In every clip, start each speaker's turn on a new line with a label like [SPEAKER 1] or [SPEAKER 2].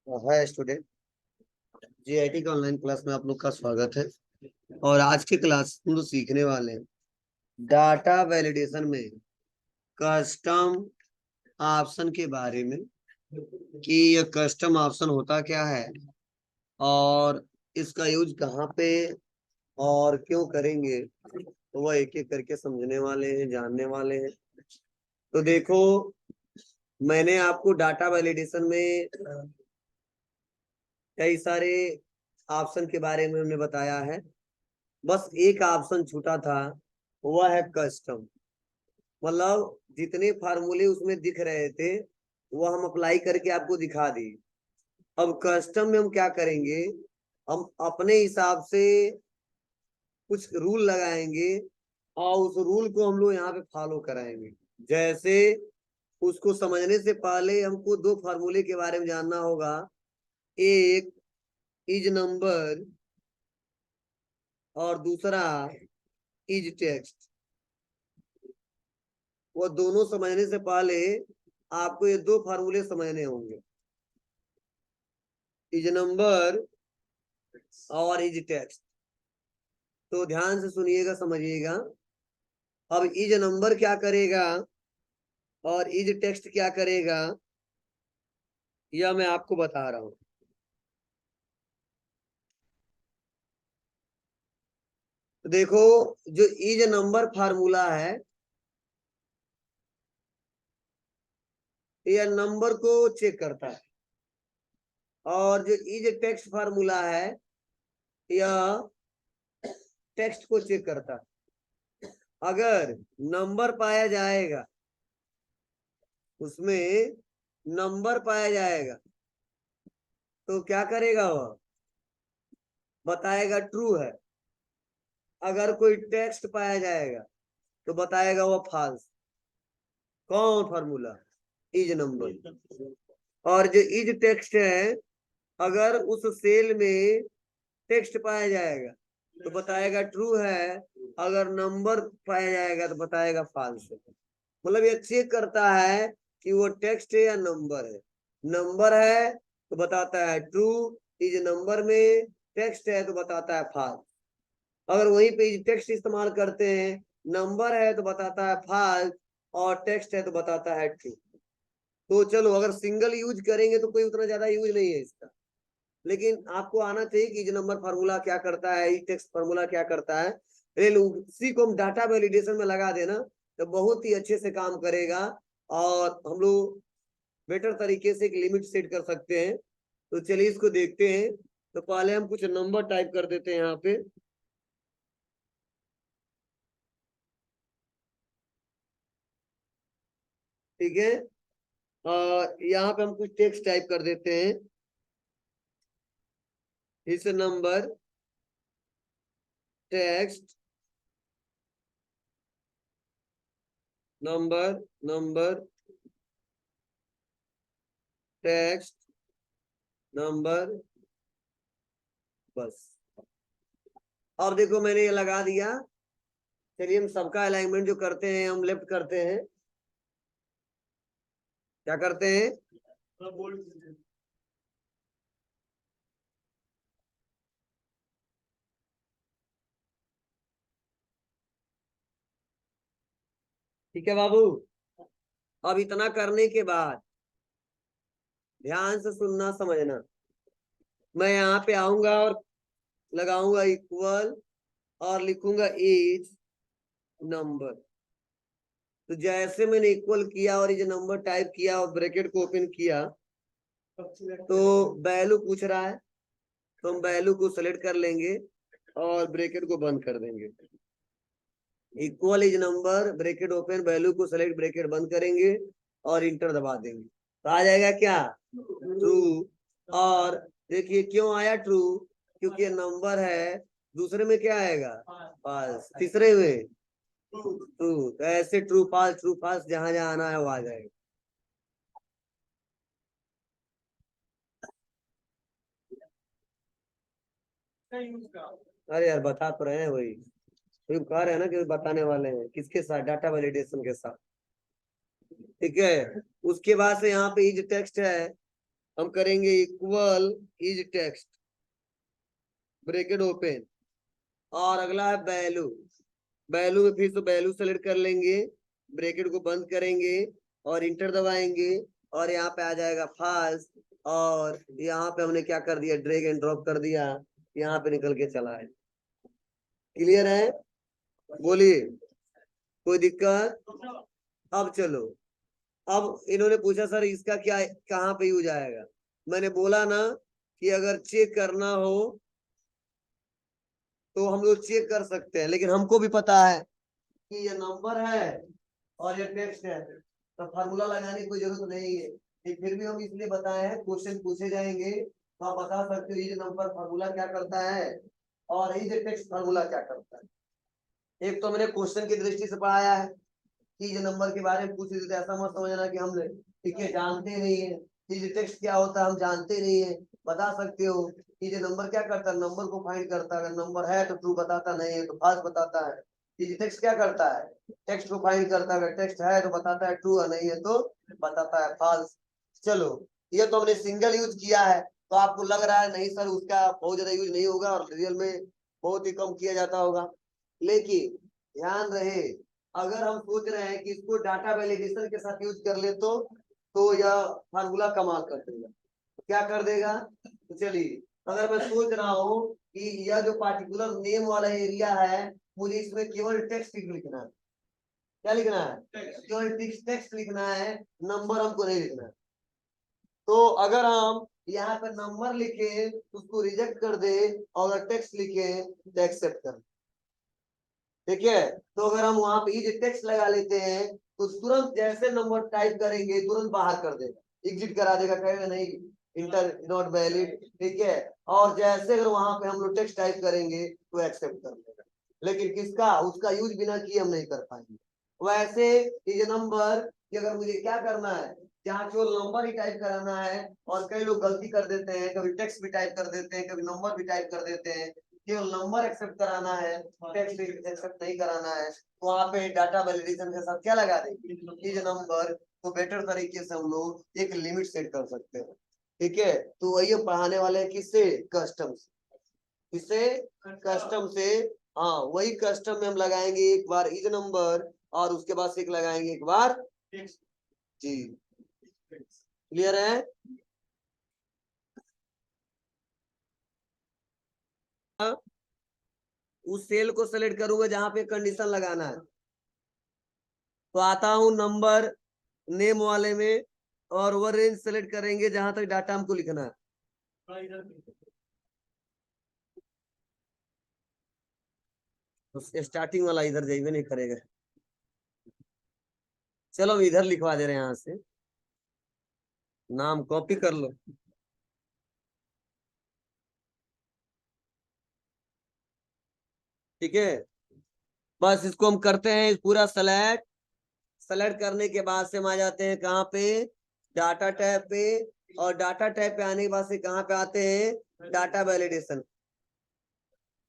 [SPEAKER 1] Hi student. GIT के online class में आप लोग का स्वागत है। और आज की क्लास हम लोग सीखने वाले हैं डाटा वैलिडेशन में कस्टम ऑप्शन के बारे में कि यह कस्टम ऑप्शन होता क्या है और इसका यूज कहाँ पे और क्यों करेंगे, तो वह एक एक करके समझने वाले हैं, जानने वाले हैं। तो देखो, मैंने आपको डाटा वैलिडेशन में कई सारे ऑप्शन के बारे में हमने बताया है। बस एक ऑप्शन छूटा था, वह है कस्टम। मतलब जितने फार्मूले उसमें दिख रहे थे वो हम अप्लाई करके आपको दिखा दिए। अब कस्टम में हम क्या करेंगे, हम अपने हिसाब से कुछ रूल लगाएंगे और उस रूल को हम लोग यहाँ पे फॉलो कराएंगे। जैसे उसको समझने से पहले हमको दो फार्मूले के बारे में जानना होगा। एक इज नंबर और दूसरा इज टेक्स्ट। वो दोनों समझने से पहले आपको ये दो फार्मूले समझने होंगे, इज नंबर और इज टेक्स्ट। तो ध्यान से सुनिएगा, समझिएगा। अब इज नंबर क्या करेगा और इज टेक्स्ट क्या करेगा, यह मैं आपको बता रहा हूं। तो देखो, जो इज नंबर फार्मूला है यह नंबर को चेक करता है, और जो इज टेक्स्ट फार्मूला है यह टेक्स्ट को चेक करता है। अगर नंबर पाया जाएगा, उसमें नंबर पाया जाएगा, तो क्या करेगा वह, बताएगा ट्रू है। अगर कोई टेक्स्ट पाया जाएगा तो बताएगा वह फॉल्स। कौन फार्मूला, इज नंबर। और जो इज टेक्स्ट है, अगर उस सेल में टेक्स्ट पाया जाएगा तो बताएगा ट्रू है, अगर नंबर पाया जाएगा तो बताएगा फॉल्स है। मतलब ये चेक करता है कि वो टेक्स्ट है या नंबर है। नंबर है तो बताता है ट्रू, इज नंबर में टेक्स्ट है तो बताता है फॉल्स। अगर वहीं पे इज टेक्स्ट इस्तेमाल करते हैं, नंबर है तो बताता है फॉल्स और टेक्स्ट है तो बताता है ट्रू। तो चलो, अगर सिंगल यूज करेंगे तो कोई उतना ज्यादा यूज नहीं है इसका, लेकिन आपको आना चाहिए कि इज नंबर फार्मूला क्या करता है, इज टेक्स्ट फार्मूला क्या करता है। उसी को हम डाटा वैलिडेशन में लगा देना तो बहुत ही अच्छे से काम करेगा और हम लोग बेटर तरीके से एक लिमिट सेट कर सकते हैं। तो चलिए इसको देखते हैं। तो पहले हम कुछ नंबर टाइप कर देते हैं यहाँ पे। ठीक है, और यहाँ पे हम कुछ टेक्स्ट टाइप कर देते हैं। इस number text number number text number, बस। अब देखो, मैंने ये लगा दिया। चलिए, हम सबका अलाइनमेंट जो करते हैं हम लेफ्ट करते हैं। क्या करते हैं, ठीक है बाबू। अब इतना करने के बाद ध्यान से सुनना, समझना। मैं यहाँ पे आऊंगा और लगाऊंगा इक्वल और लिखूंगा इज नंबर। तो जैसे मैंने इक्वल किया और ये नंबर टाइप किया और ब्रैकेट को ओपन किया, तो वैल्यू पूछ रहा है, तो हम वैल्यू को सेलेक्ट कर लेंगे और ब्रैकेट को बंद कर देंगे। Equal is number, bracket open, value को सेलेक्ट, ब्रैकेट बंद करेंगे और इंटर दबा देंगे। तो आ जाएगा क्या, ट्रू। और देखिए क्यों आया ट्रू, क्योंकि ये नंबर है। दूसरे में क्या आएगा, पास। तीसरे में ट्रू। तो ऐसे ट्रू पास जहां जहां आना है वो आ जाएगा। अरे यार, बता तो रहे हैं वही, तो कह रहे हैं ना कि बताने वाले हैं किसके साथ, डाटा वैलिडेशन के साथ। ठीक है, उसके बाद से यहाँ पे इज टेक्स्ट है। हम करेंगे equal is text, bracket open, और अगला है वैल्यू। वैल्यू में फिर तो वैल्यू सेलेक्ट कर लेंगे, ब्रैकेट को बंद करेंगे और इंटर दबाएंगे, और यहाँ पे आ जाएगा फाल्स। और यहाँ पे हमने क्या कर दिया, ड्रैग एंड ड्रॉप कर दिया, यहाँ पे निकल के चला है। क्लियर है? बोलिए, कोई दिक्कत? अब चलो, अब इन्होंने पूछा सर इसका क्या कहाँ पे यूज आएगा। मैंने बोला ना कि अगर चेक करना हो तो हम लोग चेक कर सकते हैं, लेकिन हमको भी पता है कि ये नंबर है और ये टेक्स्ट है, तो फार्मूला लगाने की कोई जरूरत नहीं है। फिर भी हम इसलिए बताए हैं, क्वेश्चन पूछे जाएंगे तो आप बता सकते हो ये नंबर फार्मूला क्या करता है और ये टेक्स्ट फार्मूला क्या करता है। एक तो मैंने क्वेश्चन की दृष्टि से पढ़ाया है कि ये नंबर के बारे में पूछ रहे थे, ऐसा मत समझना कि हमने ठीक है जानते नहीं है ये टेक्स्ट क्या होता है, हम जानते नहीं है। बता सकते हो कि ये नंबर क्या करता है, नंबर को फाइंड करता है, अगर नंबर है तो ट्रू बताता, नहीं है तो फॉल्स बताता है। ये टेक्स्ट क्या करता है, टेक्स्ट को फाइंड करता है, अगर टेक्स्ट है तो बताता है ट्रू, और नहीं है तो बताता है फॉल्स। चलो, ये तो हमने सिंगल यूज किया है, तो आपको लग रहा है नहीं सर उसका बहुत ज्यादा यूज नहीं होगा और रियल में बहुत ही कम किया जाता होगा। लेकिन ध्यान रहे, अगर हम सोच रहे हैं कि इसको डाटा वैलिडेशन के साथ यूज कर ले तो यह फार्मूला कमाल कर देगा। क्या कर देगा? तो चलिए, अगर मैं सोच रहा हूँ कि यह जो पार्टिकुलर नेम वाला एरिया है, मुझे इसमें केवल टेक्स्ट लिखना है। क्या लिखना है? केवल टेक्स्ट लिखना है, नंबर हमको नहीं लिखना है। तो अगर हम यहाँ पे नंबर लिखे उसको रिजेक्ट कर दे, और अगर टेक्स्ट लिखे तो एक्सेप्ट कर, ठीक है। तो अगर हम वहां पे इज टेक्स्ट लगा लेते हैं तो तुरंत जैसे नंबर टाइप करेंगे तुरंत बाहर कर देगा, एग्जिट करा देगा, कहेगा नहीं इंटर नॉट वैलिड, ठीक है। और जैसे अगर वहां पे हम लोग टेक्स्ट टाइप करेंगे तो एक्सेप्ट कर देगा, लेकिन किसका, उसका यूज बिना किए हम नहीं कर पाएंगे। वैसे इज नंबर कि अगर मुझे क्या करना है, जहाँ केवल नंबर ही टाइप कराना है, और कई लोग गलती कर देते हैं, कभी टेक्स्ट भी टाइप कर देते हैं, कभी नंबर भी टाइप कर देते हैं, केवल नंबर एक्सेप्ट कराना है, टेक्स्ट एक्सेप्ट नहीं कराना है, तो वहाँ पे डाटा वैलिडेशन के साथ क्या लगा देंगे, इज नंबर। तो बेटर तरीके से हम लोग एक लिमिट सेट कर सकते हैं, ठीक है। तो वही हम पढ़ाने वाले हैं, किससे, कस्टम से, किससे, कस्टम से। हाँ, वही कस्टम में हम लगाएंगे एक बार इज नंबर, और उसके बाद से एक लगाएंगे एक बार जी। क्लियर है? उस सेल को सेलेक्ट करूंगा जहां पे कंडीशन लगाना है, तो आता हूं नंबर नेम वाले में, और वो रेंज सेलेक्ट करेंगे जहां तक डाटा हमको लिखना है। तो स्टार्टिंग वाला इधर जाइए नहीं करेगा। चलो हम इधर लिखवा दे रहे हैं, यहाँ से नाम कॉपी कर लो, ठीक है। बस इसको हम करते हैं पूरा सेलेक्ट, सेलेक्ट करने के बाद से हम आ जाते हैं कहाँ पे, डाटा टैब पे, और डाटा टैब पे आने के बाद से कहाँ पे आते हैं, डाटा वैलिडेशन,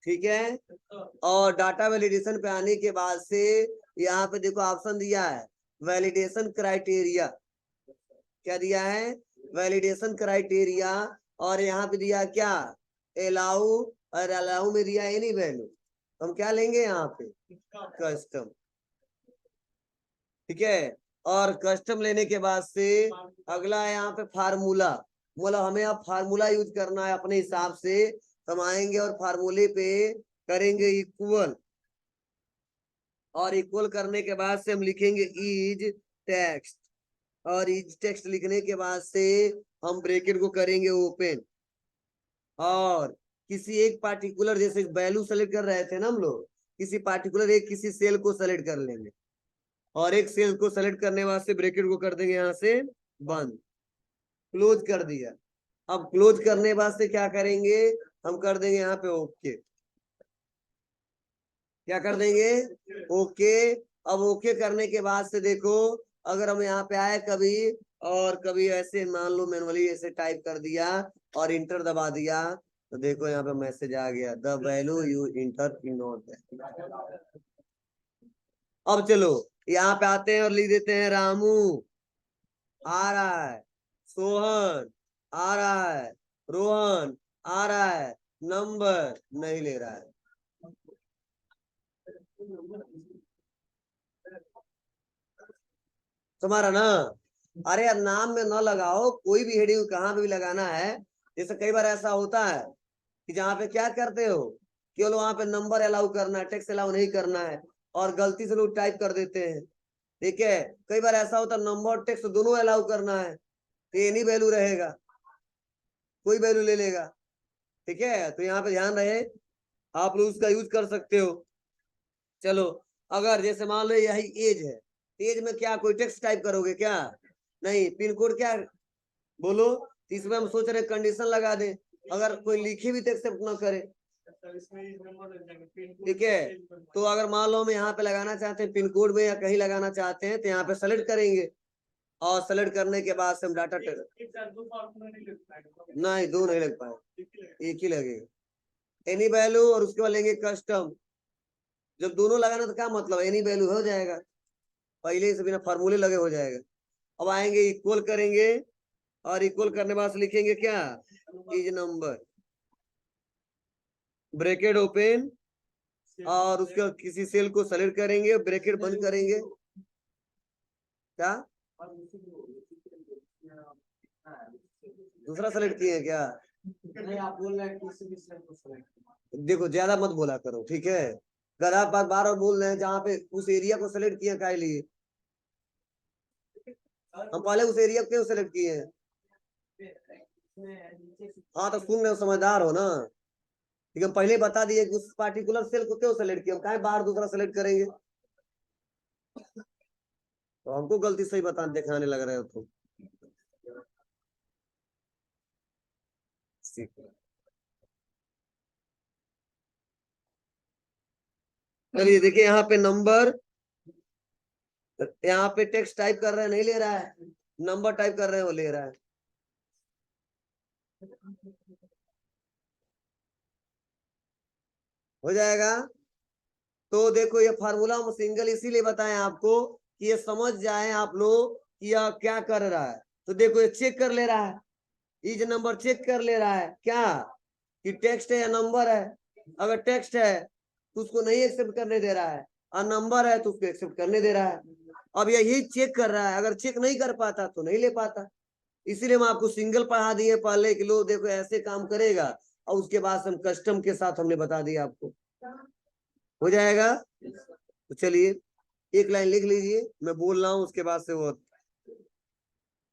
[SPEAKER 1] ठीक है। और डाटा वैलिडेशन पे आने के बाद से यहाँ पे देखो ऑप्शन दिया है वैलिडेशन क्राइटेरिया, क्या दिया है, वैलिडेशन क्राइटेरिया। और यहाँ पे दिया क्या, अलाउ, और अलाउ में दिया एनी वैल्यू, हम क्या लेंगे यहाँ पे, कस्टम, ठीक है। और कस्टम लेने के बाद से अगला है यहाँ पे फार्मूला, मतलब हमें अब फार्मूला यूज करना है अपने हिसाब से। हम आएंगे और फार्मूले पे करेंगे इक्वल, और इक्वल करने के बाद से हम लिखेंगे इज टेक्स्ट, और इज टेक्स्ट लिखने के बाद से हम ब्रैकेट को करेंगे ओपन, और किसी एक पार्टिकुलर, जैसे वैल्यू सेलेक्ट कर रहे थे ना हम लोग, किसी पार्टिकुलर एक किसी सेल को सेलेक्ट कर लेंगे, और एक सेल को सेलेक्ट करने के बाद से ब्रैकेट को कर देंगे यहाँ से बंद, क्लोज कर दिया। अब क्लोज करने के बाद से क्या करेंगे, हम कर देंगे यहाँ पे ओके, क्या कर देंगे, ओके। अब ओके करने के बाद से देखो, अगर हम यहाँ पे आए कभी, और कभी ऐसे मान लो मैनुअली ऐसे टाइप कर दिया और इंटर दबा दिया, तो देखो यहाँ पे मैसेज आ गया, the value you inter in not. अब चलो यहाँ पे आते हैं और लिख देते हैं रामू, आ रहा है, सोहन नंबर नहीं ले रहा है। तुम्हारा ना, अरे यार नाम में न लगाओ, कोई भी हेडिंग कहाँ पे भी लगाना है। जैसे कई बार ऐसा होता है कि जहाँ पे क्या करते हो, केवल वहां पे नंबर अलाउ करना है, टेक्स्ट अलाउ नहीं करना है, और गलती से लोग टाइप कर देते हैं। ठीक है, कई बार ऐसा होता है नंबर और टेक्स्ट दोनों अलाउ करना है, तो ये नहीं वैल्यू रहेगा, कोई वैल्यू ले लेगा। ठीक है, तो यहाँ पे ध्यान रहे, आप लोग उसका यूज कर सकते हो। चलो, अगर जैसे मान लो यही एज है, एज में क्या कोई टेक्स्ट टाइप करोगे क्या? नहीं। पिन कोड क्या बोलो, इसमें हम सोच रहे कंडीशन लगा दे, अगर कोई लिखी भी तो एक्सेप्ट ना करे। ठीक है, तो अगर मान लो हम यहाँ पे लगाना चाहते हैं पिन कोड में या कहीं लगाना चाहते हैं, तो यहाँ पे सेलेक्ट करेंगे, और सेलेक्ट करने के बाद से हम डाटा नहीं, दो नहीं लग पाए, एक ही लगेगा। एनी वैल्यू और उसके बाद लेंगे कस्टम। जब दोनों लगाना तो क्या मतलब, एनी वैल्यू हो जाएगा, पहले से बिना फार्मूले लगे हो जाएगा। अब आएंगे इक्वल करेंगे, और इक्वल करने बाद लिखेंगे क्या, इज नंबर, ब्रैकेट ओपन, और उसके किसी सेल को सेलेक्ट करेंगे, ब्रैकेट बंद करेंगे। क्या दूसरा सेलेक्ट किए क्या? नहीं, आप बोल रहे हैं किसी भी सेल को सेलेक्ट। देखो ज्यादा मत बोला करो, ठीक है, अगर आप बार बार बोल रहे हैं जहाँ पे उस एरिया को सेलेक्ट किया क्या लिए, हम पहले उस एरिया को क्यों सेलेक्ट किए हैं? हाँ तो सुन रहे हो, समझदार हो ना, लेकिन पहले बता दिए कि उस पार्टिकुलर सेल को क्यों सेलेक्ट किया, हम काहे बाहर दूसरा सेलेक्ट करेंगे? तो हमको गलती सही बता दिखाने लग रहे हो तुम। चलिए देखिए, यहाँ पे नंबर, यहाँ पे टेक्स्ट टाइप कर रहे हैं, नहीं ले रहा है, नंबर टाइप कर रहे हैं वो ले रहा है। हो जाएगा। तो देखो ये फार्मूला हम सिंगल इसीलिए बताएं आपको कि ये समझ जाए आप लोग कि यह क्या कर रहा है। तो देखो ये चेक कर ले रहा है, इज नंबर चेक कर ले रहा है क्या कि टेक्स्ट है या नंबर है। अगर टेक्स्ट है तो उसको नहीं एक्सेप्ट करने दे रहा है, और नंबर है तो उसको एक्सेप्ट करने दे रहा है। अब यही चेक कर रहा है, अगर चेक नहीं कर पाता तो नहीं ले पाता। इसीलिए हम आपको सिंगल पढ़ा दिए पहले कि लो देखो ऐसे काम करेगा, और उसके बाद हम कस्टम के साथ हमने बता दिया आपको। हो जाएगा। तो चलिए एक लाइन लिख लीजिए, मैं बोल रहा हूँ उसके बाद से वो